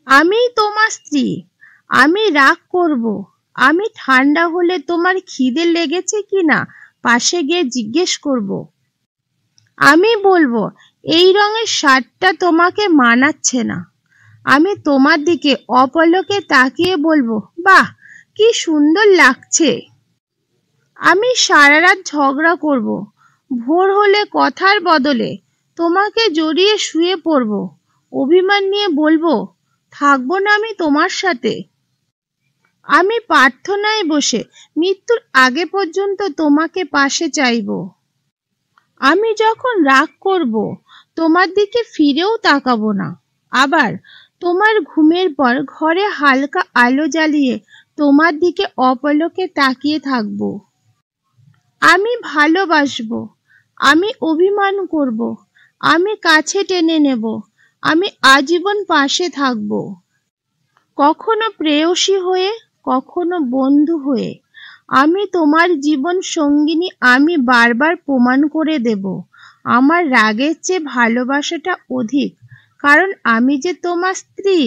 আমি তোমার স্ত্রী। আমি রাগ করব, আমি ঠান্ডা হলে তোমার খিদে লেগেছে কিনা পাশে গিয়ে জিজ্ঞেস করব। আমি বলবো এই রঙের শার্টটা তোমাকে মানাচ্ছে না। আমি তোমার দিকে অপলকে তাকিয়ে বলবো, বাহ, কি সুন্দর লাগছে। আমি সারা রাত ঝগড়া করব, ভোর হলে কথার বদলে তোমাকে জড়িয়ে শুয়ে পড়ব, অভিমান নিয়ে বলবো থাকবো না আমি তোমার সাথে। আমি প্রার্থনায় বসে মৃত্যুর আগে পর্যন্ত তোমাকে পাশে চাইব। আমি যখন রাগ করব তোমার দিকে ফিরেও তাকাবো না। আবার তোমার ঘুমের পর ঘরে হালকা আলো জ্বালিয়ে তোমার দিকে অপলকে তাকিয়ে থাকব। আমি ভালোবাসবো, আমি অভিমান করব, আমি কাছে টেনে নেব, আমি আজীবন পাশে থাকব। কখনো প্রেয়সী হয়ে, কখনো বন্ধু হয়ে, আমি তোমার জীবন সঙ্গিনী। আমি বারবার প্রমাণ করে দেব আমার রাগের চেয়ে ভালোবাসাটা অধিক, কারণ আমি যে তোমার স্ত্রী।